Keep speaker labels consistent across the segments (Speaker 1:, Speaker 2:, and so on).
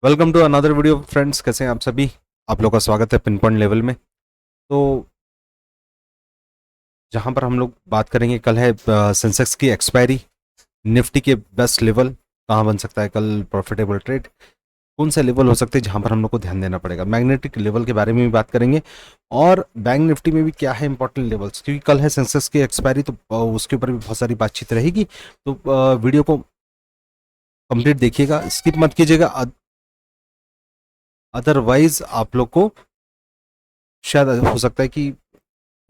Speaker 1: Welcome to another video friends. कैसे हैं आप सभी? आप लोग का स्वागत है पिन पॉइंट लेवल में। तो जहां पर हम लोग बात करेंगे, कल है सेंसेक्स की एक्सपायरी। निफ्टी के बेस्ट लेवल कहाँ बन सकता है कल? प्रॉफिटेबल ट्रेड कौन सा लेवल हो सकते हैं जहां पर हम लोग को ध्यान देना पड़ेगा? मैग्नेटिक लेवल के बारे में भी बात करेंगे और बैंक निफ्टी में भी क्या है इंपॉर्टेंट लेवल्स, क्योंकि कल है सेंसेक्स की एक्सपायरी। तो उसके ऊपर भी बहुत सारी बातचीत रहेगी। तो वीडियो को कंप्लीट देखिएगा, स्किप मत कीजिएगा, अदरवाइज आप लोग को शायद हो सकता है कि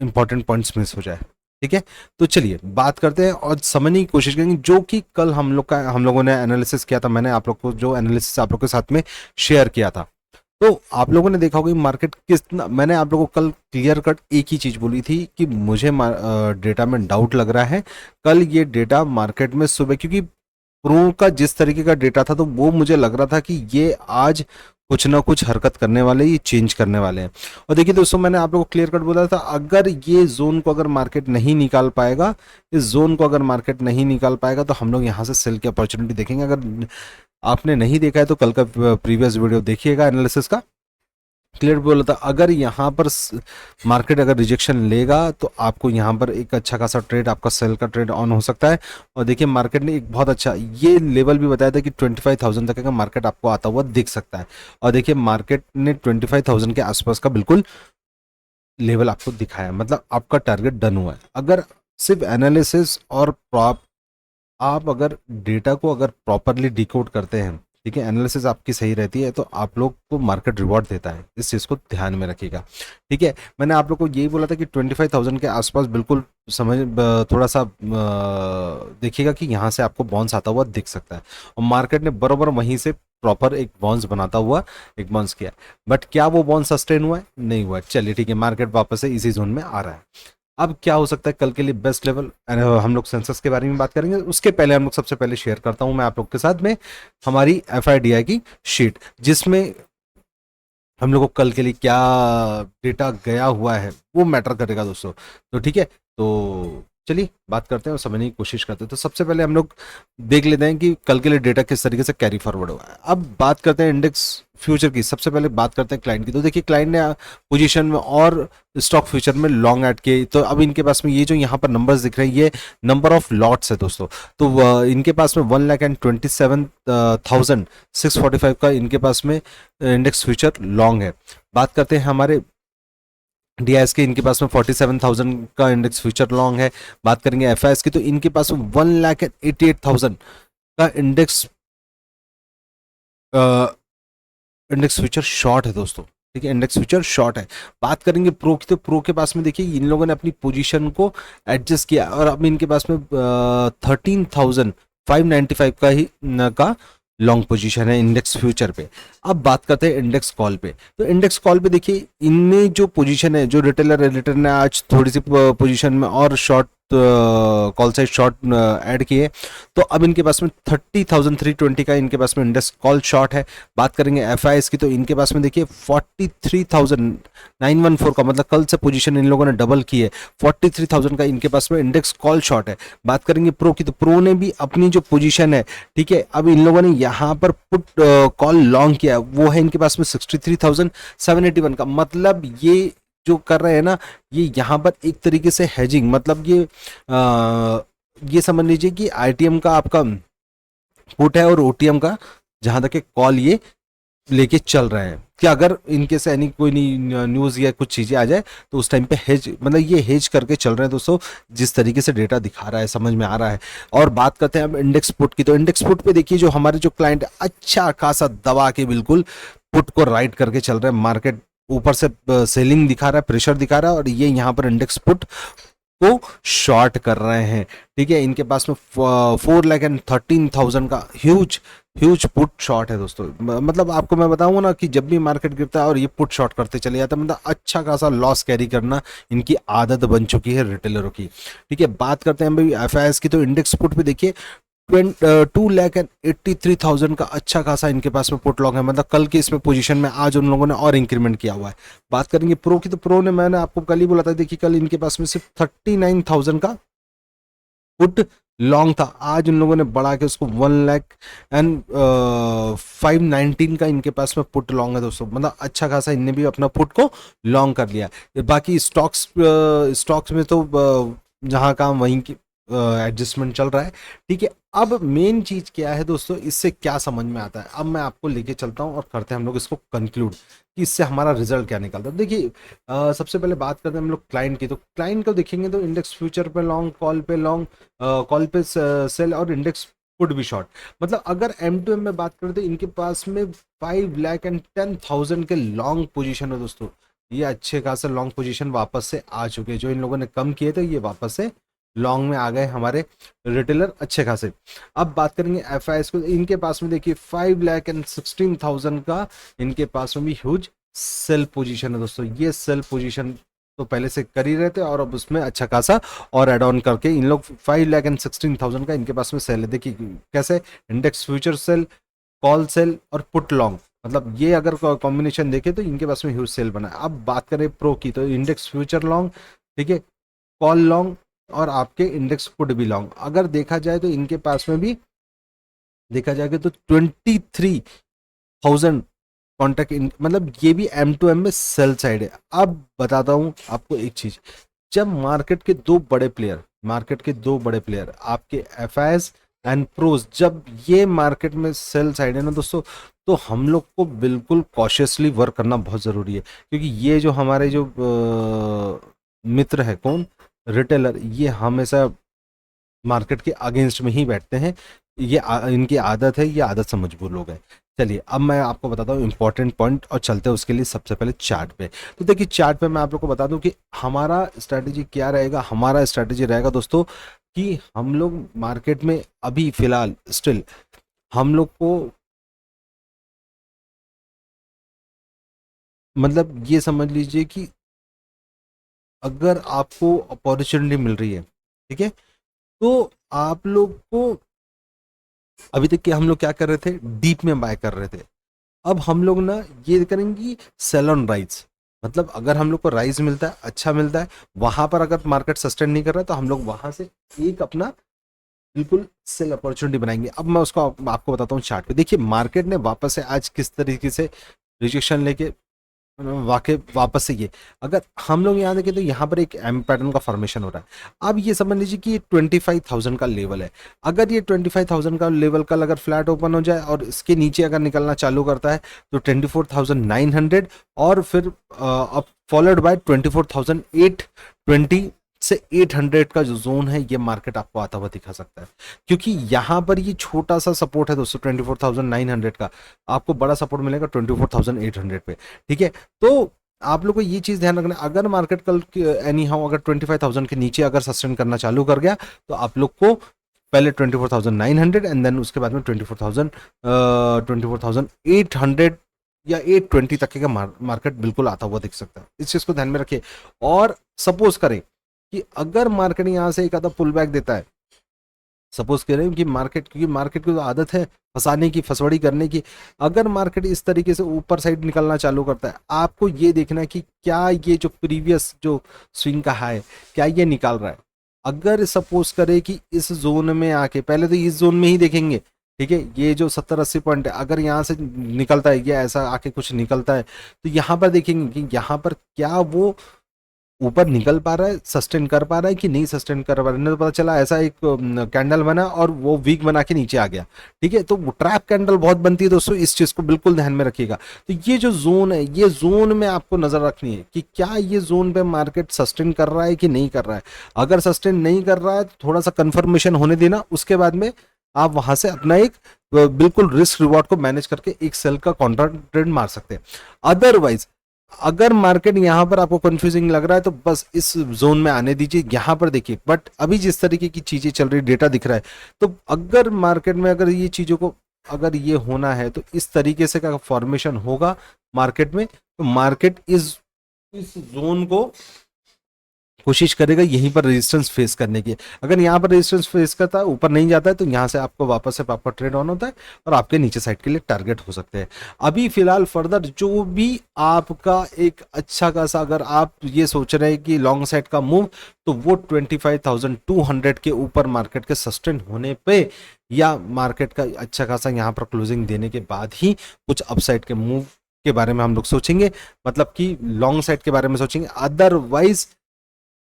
Speaker 1: इंपॉर्टेंट पॉइंट्स मिस हो जाए। ठीक है, तो चलिए बात करते हैं और समझने की कोशिश करेंगे जो कि कल हम लोगों ने एनालिसिस किया था। मैंने आप लोग को जो एनालिसिस आप लोग के साथ में शेयर किया था, तो आप लोगों ने देखा होगा कि मार्केट मैंने आप लोगों को कल क्लियर कट एक ही चीज बोली थी कि मुझे डेटा में डाउट लग रहा है। कल ये डेटा मार्केट में सुबह, क्योंकि प्रो का जिस तरीके का डेटा था, तो वो मुझे लग रहा था कि ये आज कुछ ना कुछ हरकत करने वाले, ये चेंज करने वाले हैं। और देखिए दोस्तों, मैंने आप लोगों को क्लियर कट बोला था, अगर ये जोन को अगर मार्केट नहीं निकाल पाएगा, इस जोन को अगर मार्केट नहीं निकाल पाएगा, तो हम लोग यहाँ से सेल की अपॉर्चुनिटी देखेंगे। अगर आपने नहीं देखा है तो कल का प्रीवियस वीडियो देखिएगा एनालिसिस का। क्लियर बोला था अगर यहाँ पर मार्केट अगर रिजेक्शन लेगा तो आपको यहाँ पर एक अच्छा खासा ट्रेड, आपका सेल का ट्रेड ऑन हो सकता है। और देखिए मार्केट ने एक बहुत अच्छा ये लेवल भी बताया था कि 25,000 तक का मार्केट आपको आता हुआ दिख सकता है। और देखिए मार्केट ने 25,000 के आसपास का बिल्कुल लेवल आपको दिखाया, मतलब आपका टारगेट डन हुआ है। अगर सिर्फ एनालिसिस और आप अगर डेटा को अगर प्रॉपरली डिकोड करते हैं, ठीक है, एनालिसिस आपकी सही रहती है, तो आप लोग को मार्केट रिवॉर्ड देता है। इस चीज़ को ध्यान में रखिएगा। ठीक है, मैंने आप लोग को यही बोला था कि 25,000 के आसपास बिल्कुल थोड़ा सा देखिएगा कि यहाँ से आपको बाउंस आता हुआ दिख सकता है। और मार्केट ने बराबर वहीं से प्रॉपर एक बाउंस बनाता हुआ एक बाउंस किया। बट क्या वो बाउंस सस्टेन हुआ है? नहीं हुआ है। चलिए ठीक है, मार्केट वापस से इसी जोन में आ रहा है। अब क्या हो सकता है कल के लिए बेस्ट लेवल? हम लोग सेंसस के बारे में बात करेंगे। उसके पहले हम लोग सबसे पहले शेयर करता हूं मैं आप लोग के साथ में हमारी एफआईडीआई की शीट, जिसमें हम लोग को कल के लिए क्या डेटा गया हुआ है वो मैटर करेगा दोस्तों। तो ठीक है, तो चलिए बात करते हैं और समझने की कोशिश करते हैं। तो सबसे पहले हम लोग देख लेते हैं कि कल के लिए डेटा किस तरीके से कैरी फॉरवर्ड हुआ है। अब बात करते हैं इंडेक्स फ्यूचर की। सबसे पहले बात करते हैं क्लाइंट की। तो देखिए क्लाइंट ने पोजीशन में और स्टॉक फ्यूचर में लॉन्ग ऐड किए। तो अब इनके पास में ये जो यहाँ पर नंबर्स दिख रहे हैं, ये नंबर ऑफ लॉट्स है दोस्तों। तो इनके पास में 1,27,645 का इनके पास में इंडेक्स फ्यूचर लॉन्ग है। बात करते हैं हमारे डीआईएस के, इनके पास में 47,000 का इंडेक्स फ्यूचर लॉन्ग है। बात करेंगे एफआईएस की, तो इनके पास में 1,88,000 का इंडेक्स फ्यूचर शॉर्ट है दोस्तों। ठीक है, इंडेक्स फ्यूचर शॉर्ट है। बात करेंगे प्रो की, तो प्रो के पास में देखिए इन लोगों ने अपनी पोजीशन को एडजस्ट किया और अब इनके पास में 13,595 का ही का लॉन्ग पोजीशन है इंडेक्स फ्यूचर पे। अब बात करते हैं इंडेक्स कॉल पे। तो इंडेक्स कॉल पे देखिए इनमें जो पोजीशन है, जो रिटेलर ने आज थोड़ी सी पोजीशन में और short call side short add किए। तो अब इनके पास में 30,320 का इनके पास में इंडेक्स कॉल शॉर्ट है। बात करेंगे एफआईएस की, तो इनके पास में देखिए 43,914 का, मतलब कल से पोजीशन इन लोगों ने डबल की है। 43,000 का इनके पास में इंडेक्स कॉल शॉर्ट है। बात करेंगे प्रो की, तो प्रो ने भी अपनी जो पोजीशन है, ठीक है, अब इन लोगों ने यहाँ पर पुट कॉल लॉन्ग किया, वो है इनके पास में 63,781 का। मतलब ये जो कर रहे हैं ना, ये यहाँ पर एक तरीके से हेजिंग, मतलब ये समझ लीजिए कि आईटीएम का आपका पुट है और ओटीएम का जहां तक कॉल ये लेके चल रहे हैं कि अगर इनके से यानी कोई न्यूज या कुछ चीजें आ जाए तो उस टाइम पे हेज, मतलब ये हेज करके चल रहे हैं दोस्तों, जिस तरीके से डेटा दिखा रहा है समझ में आ रहा है। और बात करते हैं हम इंडेक्स पुट की, तो इंडेक्स पुट पे देखिए जो हमारे जो क्लाइंट अच्छा खासा दबा के बिल्कुल पुट को राइट करके चल रहे हैं। मार्केट ऊपर से सेलिंग दिखा रहा है, प्रेशर दिखा रहा है, और ये यहाँ पर इंडेक्स पुट को शॉर्ट कर रहे हैं। ठीक है, इनके पास में 4,13,000 का ह्यूज ह्यूज पुट शॉर्ट है दोस्तों। मतलब आपको मैं बताऊंगा ना कि जब भी मार्केट गिरता है और ये पुट शॉर्ट करते चले जाते हैं, मतलब अच्छा खासा लॉस कैरी करना इनकी आदत बन चुकी है रिटेलरों की। ठीक है, बात करते हैं भाई एफआईएस की, तो इंडेक्स पुट पे देखिए 2,83,000 का अच्छा खासा इनके पास में पुट लॉन्ग है। मतलब कल के इसमें पोजीशन में आज उन लोगों ने और इंक्रीमेंट किया हुआ है। बात करेंगे प्रो की, तो प्रो ने, मैंने आपको कल ही बोला था, देखिए कल इनके पास में सिर्फ 39,000 का पुट लॉन्ग था, आज उन लोगों ने बढ़ा के उसको 1 लाख एंड 519 का इनके पास में पुट लॉन्ग है दोस्तों, मतलब अच्छा खासा इनने भी अपना पुट को लॉन्ग कर लिया। बाकी स्टॉक्स स्टॉक्स में तो जहाँ काम वहीं की एडजस्टमेंट चल रहा है। ठीक है, अब मेन चीज क्या है दोस्तों, इससे क्या समझ में आता है, अब मैं आपको लेके चलता हूँ और करते हैं हम लोग इसको कंक्लूड कि इससे हमारा रिजल्ट क्या निकलता है। देखिए सबसे पहले बात करते हैं हम लोग क्लाइंट की, तो क्लाइंट को देखेंगे तो इंडेक्स फ्यूचर पे लॉन्ग, कॉल पे लॉन्ग, कॉल पे सेल और इंडेक्स पुट भी शॉर्ट। मतलब अगर M2M में बात करें तो इनके पास में 5,10,000 के लॉन्ग पोजीशन है दोस्तों। ये अच्छे खासे लॉन्ग पोजीशन वापस से आ चुके हैं, जो इन लोगों ने कम किए थे ये वापस से लॉन्ग में आ गए हमारे रिटेलर अच्छे खासे। अब बात करेंगे FIs को, इनके पास में देखिए 5,16,000 का इनके पास में भी ह्यूज सेल पोजीशन है दोस्तों। ये सेल पोजीशन तो पहले से कर ही रहे थे और अब उसमें अच्छा खासा और एड ऑन करके इन लोग 5,16,000 का इनके पास में सेल है। देखिए कैसे, index future cell, call sell और पुट लॉन्ग, मतलब ये अगर कॉम्बिनेशन देखें तो इनके पास में ह्यूज सेल बना है। अब बात करें प्रो की, तो इंडेक्स फ्यूचर लॉन्ग, ठीक है, कॉल लॉन्ग और आपके इंडेक्स पुट भी लॉन्ग। अगर देखा जाए तो इनके पास में भी देखा जाएगा तो 23,000 कॉन्टैक्ट, मतलब ये भी M2M में सेल साइड है। अब बताता हूं आपको एक चीज, जब मार्केट के दो बड़े प्लेयर आपके FIs एंड प्रोज, जब ये मार्केट में सेल साइड है ना दोस्तों, तो हम लोग को बिल्कुल कॉशियसली वर्क करना बहुत ज़रूरी है, क्योंकि ये जो हमारे जो मित्र है कौन, रिटेलर, ये हमेशा मार्केट के अगेंस्ट में ही बैठते हैं। ये इनकी आदत है, ये आदत से मजबूर लोग हैं। चलिए अब मैं आपको बताता हूँ इंपॉर्टेंट पॉइंट और चलते हैं उसके लिए सबसे पहले चार्ट पे। तो देखिए चार्ट पे मैं आप लोग को बता दूं कि हमारा स्ट्रैटेजी क्या रहेगा। हमारा स्ट्रैटेजी रहेगा दोस्तों कि हम लोग मार्केट में अभी फिलहाल स्टिल हम लोग को, मतलब ये समझ लीजिए कि अगर आपको अपॉर्चुनिटी मिल रही है, ठीक है, तो आप लोग को, अभी तक के हम लोग क्या कर रहे थे, डीप में बाय कर रहे थे। अब हम लोग ना ये करेंगे सेल ऑन राइज, मतलब अगर हम लोग को राइज मिलता है, अच्छा मिलता है, वहां पर अगर मार्केट सस्टेन नहीं कर रहा है तो हम लोग वहां से एक अपना बिल्कुल सेल अपॉर्चुनिटी बनाएंगे। अब मैं उसको आपको बताता हूँ चार्ट पे। देखिए मार्केट ने वापस से आज किस तरीके से रिजेक्शन लेके वाकई वापस से, ये अगर हम लोग यहाँ देखें तो यहाँ पर एक एम पैटर्न का फॉर्मेशन हो रहा है। अब ये समझ लीजिए कि ये 25,000 का लेवल है। अगर ये 25,000 का लेवल कल अगर फ्लैट ओपन हो जाए और इसके नीचे अगर निकलना चालू करता है तो 24,900 और फिर अब फॉलोड बाय 24,820 से 800 का जो जोन है, ये मार्केट आपको आता हुआ दिखा सकता है, क्योंकि यहाँ पर ये छोटा सा सपोर्ट है दोस्तों 24,900 का, आपको बड़ा सपोर्ट मिलेगा 24,800 पे। ठीक है, तो आप लोग को ये चीज ध्यान रखना, अगर मार्केट कल एनी हाउ अगर 25,000 के नीचे अगर सस्टेन करना चालू कर गया तो आप लोग को पहले 24,900 एंड देन उसके बाद में 24,800 या 820 तक का मार्केट बिल्कुल आता हुआ दिख सकता है। इस चीज को ध्यान में रखिए। और सपोज करें कि अगर मार्केट यहां से एक आधा पुल बैक देता है, सपोज कह रहे हैं कि मार्केट, क्योंकि मार्केट की तो आदत है फंसाने की, फसवड़ी करने की, अगर मार्केट इस तरीके से ऊपर साइड निकलना चालू करता है, आपको ये देखना है कि क्या ये जो प्रीवियस जो स्विंग का हाई क्या ये निकाल रहा है। अगर सपोज करे कि इस जोन में आके, पहले तो इस जोन में ही देखेंगे, ठीक है, ये जो 70-80 पॉइंट है, अगर यहाँ से निकलता है या ऐसा आके कुछ निकलता है तो यहाँ पर देखेंगे कि यहाँ पर क्या वो ऊपर निकल पा रहा है, सस्टेन कर पा रहा है कि नहीं सस्टेन कर पा रहा है। नहीं तो पता चला ऐसा एक कैंडल बना और वो वीक बना के नीचे आ गया। ठीक है, तो ट्रैप कैंडल बहुत बनती है दोस्तों, इस चीज को बिल्कुल ध्यान में रखिएगा। तो ये जो जोन है, ये जोन में आपको नजर रखनी है कि क्या ये जोन पे मार्केट सस्टेन कर रहा है कि नहीं कर रहा है। अगर सस्टेन नहीं कर रहा है तो थोड़ा सा कंफर्मेशन होने देना, उसके बाद में आप वहां से अपना एक बिल्कुल रिस्क रिवॉर्ड को मैनेज करके एक सेल का कॉन्ट्रैक्ट ट्रेड मार सकते हैं। अदरवाइज अगर मार्केट यहां पर आपको कंफ्यूजिंग लग रहा है तो बस इस जोन में आने दीजिए, यहां पर देखिए। बट अभी जिस तरीके की चीजें चल रही, डेटा दिख रहा है, तो अगर मार्केट में अगर ये चीजों को अगर ये होना है तो इस तरीके से का फॉर्मेशन होगा मार्केट में, तो मार्केट इस जोन को कोशिश करेगा यहीं पर रेजिस्टेंस फेस करने की। अगर यहाँ पर रेजिस्टेंस फेस करता है, ऊपर नहीं जाता है, तो यहाँ से आपको वापस से आपका ट्रेड ऑन होता है और आपके नीचे साइड के लिए टारगेट हो सकते हैं। अभी फिलहाल फर्दर जो भी आपका एक अच्छा खासा, अगर आप ये सोच रहे हैं कि लॉन्ग साइड का मूव, तो वो 25,200 के ऊपर मार्केट के सस्टेन होने पे या मार्केट का अच्छा खासा यहाँ पर क्लोजिंग देने के बाद ही कुछ अपसाइड के मूव के बारे में हम लोग सोचेंगे, मतलब कि लॉन्ग साइड के बारे में सोचेंगे। अदरवाइज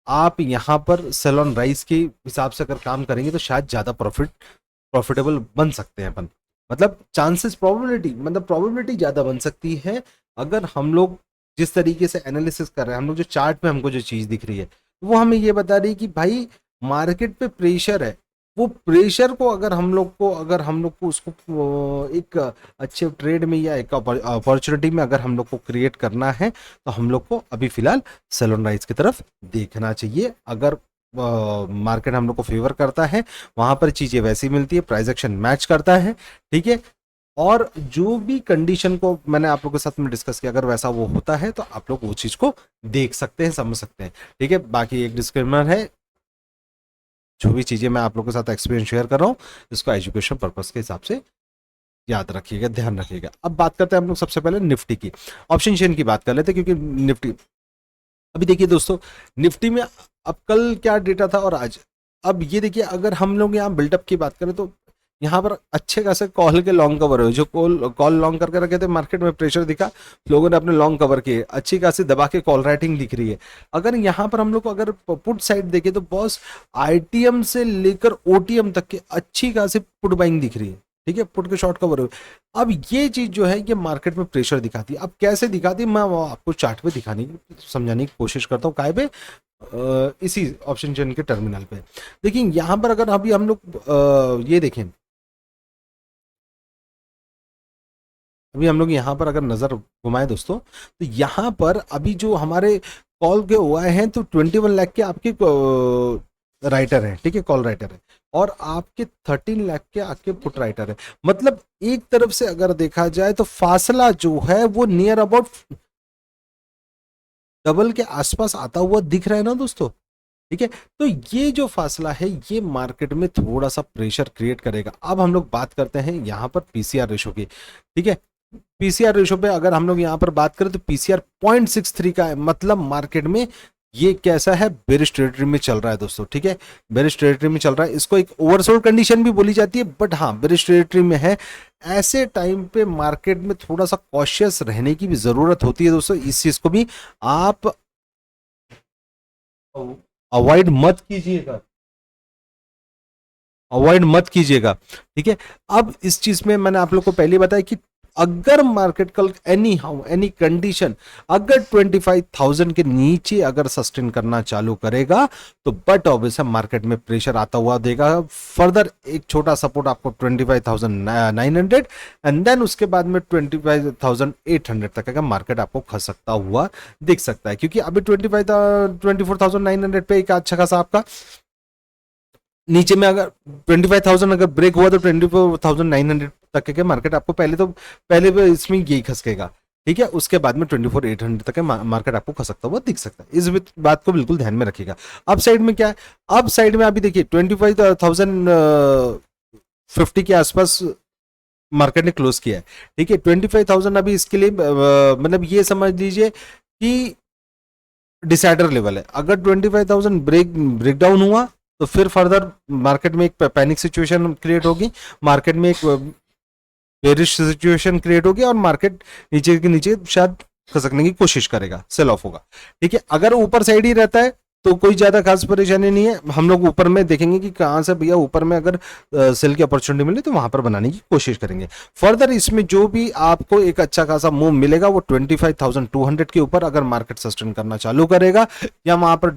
Speaker 1: आप यहाँ पर सेल ऑन राइज के हिसाब से अगर काम करेंगे तो शायद ज़्यादा प्रॉफिटेबल बन सकते हैं अपन, मतलब चांसेस, प्रोबेबिलिटी, मतलब प्रोबेबिलिटी ज़्यादा बन सकती है अगर हम लोग जिस तरीके से एनालिसिस कर रहे हैं। हम लोग जो चार्ट पे हमको जो चीज़ दिख रही है वो हमें ये बता रही है कि भाई मार्केट पे प्रेशर है, वो प्रेशर को अगर हम लोग को उसको एक अच्छे ट्रेड में या एक अपॉर्चुनिटी में अगर हम लोग को क्रिएट करना है, तो हम लोग को अभी फिलहाल सेल ऑन राइज की तरफ देखना चाहिए। अगर मार्केट हम लोग को फेवर करता है, वहां पर चीजें वैसी मिलती है, प्राइस एक्शन मैच करता है, ठीक है। और जो भी कंडीशन को मैंने आप लोगों के साथ में डिस्कस किया, अगर वैसा वो होता है तो आप लोग वो चीज को देख सकते हैं, समझ सकते हैं, ठीक है। बाकी एक डिस्क्लेमर है, जो भी चीजें मैं आप लोगों के साथ एक्सपीरियंस शेयर कर रहा हूँ, इसको एजुकेशन पर्पस के हिसाब से याद रखिएगा, ध्यान रखिएगा। अब बात करते हैं हम लोग सबसे पहले निफ्टी की, ऑप्शन चेन की बात कर लेते हैं, क्योंकि निफ्टी अभी देखिए दोस्तों, निफ्टी में अब कल क्या डेटा था और आज, अब ये देखिए, अगर हम लोग यहाँ बिल्डअप की बात करें तो यहाँ पर अच्छे खासे कॉल के लॉन्ग कवर है, जो कॉल लॉन्ग करके रखे थे, मार्केट में प्रेशर दिखा, लोगों ने अपने लॉन्ग कवर किए, अच्छी खासी दबा के कॉल राइटिंग दिख रही है। अगर यहाँ पर हम लोग को अगर पुट साइड देखें तो बॉस आईटीएम से लेकर ओटीएम तक के अच्छी खासी पुट बाइंग दिख रही है, ठीक है, पुट के शॉर्ट कवर हुए। अब ये चीज जो है ये मार्केट में प्रेशर दिखाती है। अब कैसे दिखाती है मैं वो आपको चार्ट पे दिखाने की, समझाने की कोशिश करता हूँ, काय पे इसी ऑप्शन चेन के टर्मिनल पे। देखिए यहाँ पर अगर अभी हम लोग ये देखें, अभी हम लोग यहाँ पर अगर नजर घुमाए दोस्तों, तो यहाँ पर अभी जो हमारे कॉल के हुए हैं तो 21 लाख के आपके राइटर है, ठीक है, कॉल राइटर है, और आपके 13 लाख के आपके पुट राइटर है। मतलब एक तरफ से अगर देखा जाए तो फासला जो है वो नियर अबाउट डबल के आसपास आता हुआ दिख रहा है ना दोस्तों, ठीक है। तो ये जो फासला है ये मार्केट में थोड़ा सा प्रेशर क्रिएट करेगा। अब हम लोग बात करते हैं यहाँ पर पीसीआर रेशो की, ठीक है। पीसीआर रेशो पे अगर हम लोग यहाँ पर बात करें तो पीसीआर 0.63 का है, मतलब मार्केट में ये कैसा है, बेरिश टेरिटरी में चल रहा है दोस्तों, ठीक है, बेरिश टेरिटरी में चल रहा है। इसको एक ओवरसोल्ड कंडीशन भी बोली जाती है, बट हाँ बेरिश टेरिटरी में है। ऐसे टाइम पे मार्केट में थोड़ा सा कॉशियस रहने की भी जरूरत होती है दोस्तों, इस चीज को भी आप अवॉइड मत कीजिएगा, अवॉइड मत कीजिएगा, ठीक है। अब इस चीज में मैंने आप लोग को पहले बताया कि अगर मार्केट कल एनी हाउ एनी कंडीशन अगर 25,000 के नीचे अगर सस्टेन करना चालू करेगा, तो बट ऑब्वियस मार्केट में प्रेशर आता हुआ देगा। फर्दर एक छोटा सपोर्ट आपको 25,900 एंड देन उसके बाद में 25,800 तक का मार्केट आपको खसकता हुआ दिख सकता है, क्योंकि अभी 24,900 पे एक अच्छा खासा आपका नीचे में अगर 25,000 अगर ब्रेक हुआ तो 24,900 तक के मार्केट आपको पहले इसमें यही खसकेगा, ठीक है। उसके बाद में 24,800 तक का मार्केट आपको खसकता हुआ दिख सकता है, इस बात को बिल्कुल ध्यान में रखिएगा। अब साइड में क्या है, अब साइड में अभी देखिए 25,050 के आसपास मार्केट ने क्लोज किया है, ठीक है। 25,000 अभी इसके लिए मतलब ये समझ लीजिए कि डिसाइडर लेवल है। अगर 25,000 ब्रेक डाउन हुआ तो फिर फर्दर मार्केट में एक पैनिक सिचुएशन क्रिएट होगी, मार्केट में एक बेरिश सिचुएशन क्रिएट होगी और मार्केट नीचे के नीचे शायद खसकने की कोशिश करेगा, सेल ऑफ होगा, ठीक है। अगर ऊपर साइड ही रहता है तो कोई ज्यादा खास परेशानी नहीं है, हम लोग ऊपर में देखेंगे कि कहां से भैया ऊपर में अगर सेल की अपॉर्चुनिटी मिले तो वहां पर बनाने की कोशिश करेंगे। फर्दर इसमें जो भी आपको एक अच्छा खासा मूव मिलेगा वो 25,200 के ऊपर अगर मार्केट सस्टेन करना चालू करेगा या वहां पर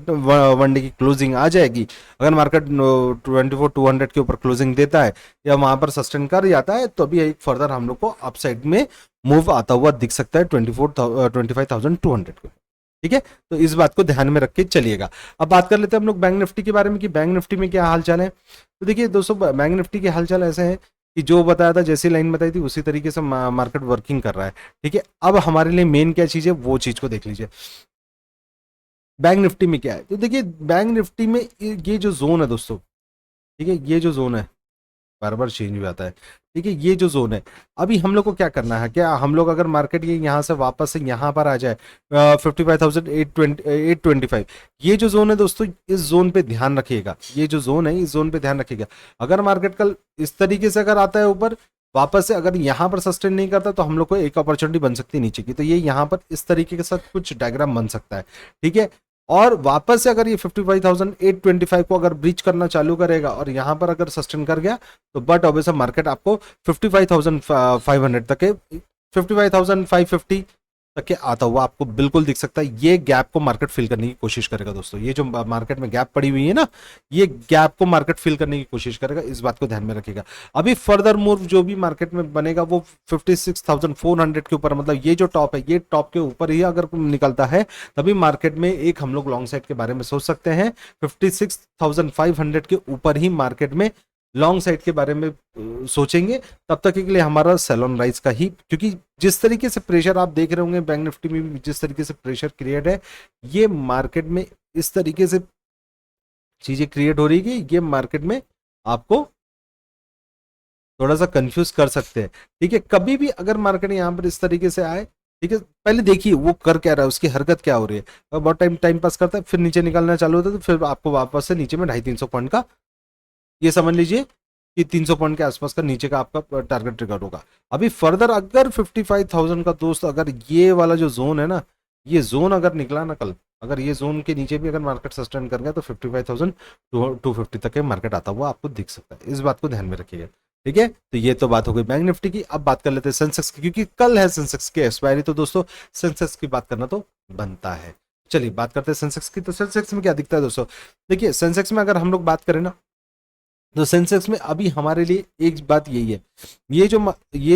Speaker 1: वन डे की क्लोजिंग आ जाएगी। अगर मार्केट 24,200 के ऊपर क्लोजिंग देता है या वहां पर सस्टेन कर जाता है तो अभी एक फर्दर हम लोग को अपसाइड में मूव आता हुआ दिख सकता है 25,200 को, ठीक है। तो इस बात को ध्यान में रख के चलिएगा। अब बात कर लेते हैं हम लोग बैंक निफ्टी के बारे में कि बैंक निफ्टी में क्या हालचाल है। तो देखिए दोस्तों, बैंक निफ्टी के हालचाल ऐसे है कि जो बताया था, जैसी लाइन बताई थी उसी तरीके से मार्केट वर्किंग कर रहा है, ठीक है। अब हमारे लिए मेन क्या चीज है वो चीज को देख लीजिए। बैंक निफ्टी में क्या है, तो देखिए बैंक निफ्टी में ये जो जोन है दोस्तों, ठीक है, ये जो जोन है बार बार चेंज भी आता है, ठीक है, ये जो जोन है, अभी हम लोग को क्या करना है, क्या हम लोग अगर मार्केट ये यहाँ से वापस से यहाँ पर आ जाए 55,825, ये जो जोन है दोस्तों, इस जोन पे ध्यान रखिएगा, ये जो जोन है इस जोन पे ध्यान रखिएगा। अगर मार्केट कल इस तरीके से अगर आता है ऊपर वापस से, अगर यहाँ पर सस्टेन नहीं करता तो हम लोग को एक अपॉर्चुनिटी बन सकती है नीचे की, तो ये यहाँ पर इस तरीके के साथ कुछ डायग्राम बन सकता है, ठीक है। और वापस से अगर ये 55,825 को अगर ब्रीच करना चालू करेगा और यहाँ पर अगर सस्टेन कर गया तो बट ऑब्वियस मार्केट आपको 55,500 तक के 55,550 तक के आता हुआ आपको बिल्कुल दिख सकता है। ये गैप को मार्केट फिल करने की कोशिश करेगा दोस्तों, ये जो मार्केट में गैप पड़ी हुई है ना, ये गैप को मार्केट फिल करने की कोशिश करेगा, इस बात को ध्यान में रखिएगा। अभी फर्दर मूव जो भी मार्केट में बनेगा वो 56,400 के ऊपर, मतलब ये जो टॉप है ये टॉप के ऊपर ही अगर निकलता है तभी मार्केट में एक हम लोग लॉन्ग साइड के बारे में सोच सकते हैं। 56,500 के ऊपर ही मार्केट में लॉन्ग साइड के बारे में सोचेंगे, तब तक के लिए हमारा सेल ऑन राइज का ही, क्योंकि जिस तरीके से प्रेशर आप देख रहे होंगे बैंक निफ्टी में भी जिस तरीके से प्रेशर क्रिएट है, ये मार्केट में इस तरीके से चीजें क्रिएट हो रही है कि ये मार्केट में आपको थोड़ा सा कंफ्यूज कर सकते हैं, ठीक है। कभी भी अगर मार्केट यहाँ पर इस तरीके से आए, ठीक है, पहले देखिए वो कर क्या रहा है, उसकी हरकत क्या हो रही है, बहुत टाइम पास करता है फिर नीचे निकलना चालू होता है, तो फिर आपको वापस से नीचे में 250-300 पॉइंट का, ये समझ लीजिए कि 300 पॉइंट के आसपास का नीचे का आपका टारगेट ट्रिगर होगा। अभी फर्दर अगर 55,000 का दोस्त, अगर ये वाला जो जोन है ना, ये जोन अगर निकला ना कल, अगर ये जोन के नीचे भी अगर मार्केट सस्टेन कर गया तो 55,250 तक के मार्केट आता हुआ आपको दिख सकता है, इस बात को ध्यान में रखिएगा, ठीक है। तो ये तो बात हो गई बैंक निफ्टी की। अब बात कर लेते हैं सेंसेक्स की, क्योंकि कल है सेंसेक्स की एक्सपायरी, तो दोस्तों सेंसेक्स की बात करना तो बनता है। चलिए बात करते हैं सेंसेक्स की। तो सेंसेक्स में क्या दिखता है दोस्तों, देखिए सेंसेक्स में अगर हम लोग बात करें ना, तो सेंसेक्स में अभी हमारे लिए एक बात यही है, ये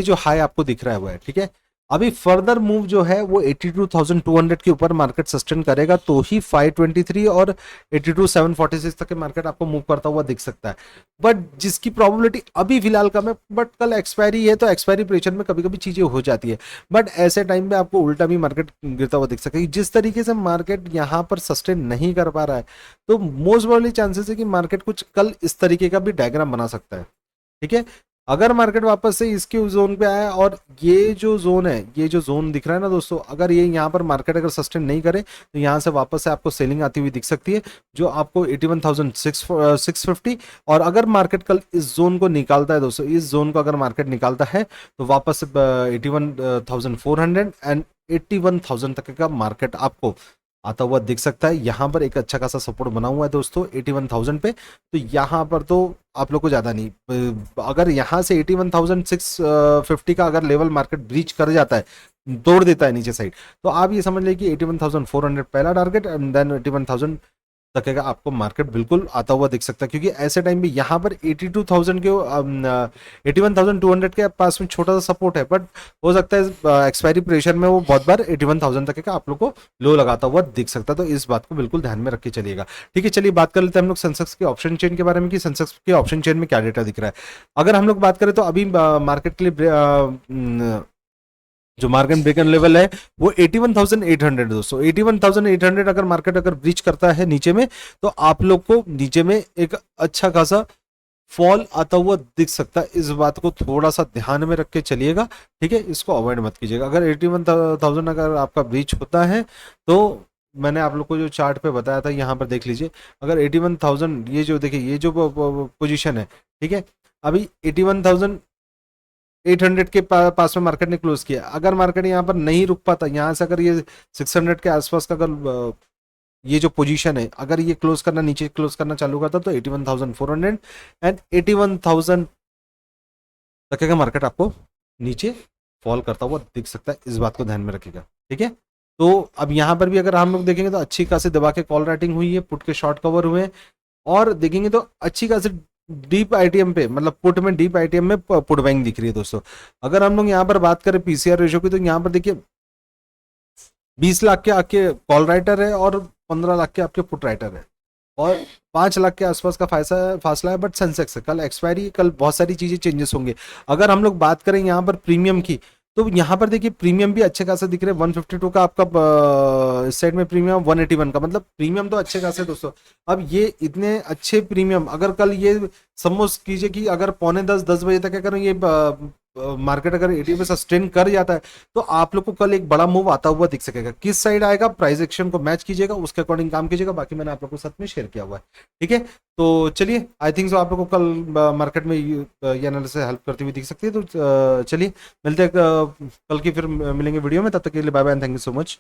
Speaker 1: जो हाई आपको दिख रहा है वो है, ठीक है। अभी फर्दर मूव जो है वो 82,200 के ऊपर मार्केट सस्टेन करेगा तो ही 523 और 82,746 तक के मार्केट आपको मूव करता हुआ दिख सकता है, बट जिसकी प्रोबेबिलिटी अभी फिलहाल कम है, बट कल एक्सपायरी है तो एक्सपायरी प्रेशर में कभी कभी चीजें हो जाती है, बट ऐसे टाइम पे आपको उल्टा भी मार्केट गिरता हुआ दिख सकता है। जिस तरीके से मार्केट यहाँ पर सस्टेन नहीं कर पा रहा है तो मोस्ट प्रोबेबली चांसेस है कि मार्केट कुछ कल इस तरीके का भी डायग्राम बना सकता है, ठीक है। अगर मार्केट वापस से इसके उस जोन पे आया और ये जो जोन है, ये जो जोन दिख रहा है ना दोस्तों, अगर ये यहाँ पर मार्केट अगर सस्टेन नहीं करे तो यहाँ से वापस से आपको सेलिंग आती हुई दिख सकती है, जो आपको 81,650, और अगर मार्केट कल इस जोन को निकालता है दोस्तों, इस जोन को अगर मार्केट निकालता है तो वापस से 81,400 एंड 81,000 तक का मार्केट आपको आता हुआ दिख सकता है। यहाँ पर एक अच्छा खासा सपोर्ट बना हुआ है दोस्तों 81,000 पे, तो यहाँ पर तो आप लोग को ज़्यादा नहीं, अगर यहाँ से 81,650 का अगर लेवल मार्केट ब्रीच कर जाता है, तोड़ देता है नीचे साइड, तो आप ये समझ लें कि 81,400 पहला टारगेट एंड देन 81,000 तक का आपको मार्केट बिल्कुल आता हुआ दिख सकता है, क्योंकि ऐसे टाइम में यहाँ पर 82,000 के 81,200 के पास में छोटा सा सपोर्ट है, बट हो सकता है एक्सपायरी प्रेशर में वो बहुत बार 81,000 तक का आप लोग को लो लगाता हुआ दिख सकता है, तो इस बात को बिल्कुल ध्यान में रख के चलिएगा, ठीक है। चलिए बात कर लेते हैं हम लोग सेंसेक्स के ऑप्शन चेन के बारे में कि सेंसेक्स के ऑप्शन चेन में क्या डेटा दिख रहा है। अगर हम लोग बात करें तो अभी मार्केट के लिए जो मार्केट ब्रेकर लेवल है वो 81,800 दोस्तों, 81,800 अगर मार्केट अगर ब्रीच करता है नीचे में तो आप लोग को नीचे में एक अच्छा खासा फॉल आता हुआ दिख सकता है, इस बात को थोड़ा सा ध्यान में रख के चलिएगा, ठीक है, इसको अवॉइड मत कीजिएगा। अगर 81,000 अगर आपका ब्रीच होता है तो मैंने आप लोग को जो चार्ट पे बताया था यहाँ पर देख लीजिए, अगर 81,000 ये जो देखिए ये जो पोजीशन है, ठीक है, अभी 81,800 के पास में मार्केट ने क्लोज किया, अगर मार्केट यहाँ पर नहीं रुक पाता, यहाँ से अगर ये 600 के आसपास का अगर ये जो पोजीशन है अगर ये क्लोज करना, नीचे क्लोज करना चालू करता तो 81,400 एंड 81,000 तक का मार्केट आपको नीचे फॉल करता हुआ दिख सकता है, इस बात को ध्यान में रखिएगा, ठीक है। तो अब यहाँ पर भी अगर हम लोग देखेंगे तो अच्छी खासी दबा के कॉल राइटिंग हुई है, पुट के शॉर्ट कवर हुए हैं, और देखेंगे तो अच्छी खासी डीप आईटीएम पे, मतलब पुट में डीप आईटीएम में पुट बाइंग दिख रही है दोस्तों। अगर हम लोग यहाँ पर बात करें पीसीआर रेशो की तो यहाँ पर देखिए 20 लाख के आपके कॉल राइटर है और 15 लाख के आपके पुट राइटर है, और 5 लाख के आसपास का फासला है, बट सेंसेक्स है, कल एक्सपायरी, कल बहुत सारी चीजें चेंजेस होंगे। अगर हम लोग बात करें यहाँ पर प्रीमियम की तो यहाँ पर देखिए प्रीमियम भी अच्छे खासे दिख रहे हैं, 152 का आपका इस साइड में प्रीमियम, 181 का, मतलब प्रीमियम तो अच्छे खासे दोस्तों। अब ये इतने अच्छे प्रीमियम अगर कल ये सपोज कीजिए कि अगर पौने 10 बजे तक अगर ये मार्केट अगर 80 पे सस्टेन कर जाता है, तो आप लोग को कल एक बड़ा मूव आता हुआ दिख सकेगा। किस साइड आएगा, प्राइस एक्शन को मैच कीजिएगा, उसके अकॉर्डिंग काम कीजिएगा। बाकी मैंने आप लोग को साथ में शेयर किया हुआ है, ठीक है। तो चलिए, आई थिंक सो आप लोग को कल मार्केट में ये एनालिसिस हेल्प करती हुई दिख सकती है। तो चलिए मिलते हैं कल की फिर मिलेंगे वीडियो में, तब तक के लिए bye bye and thank you so much.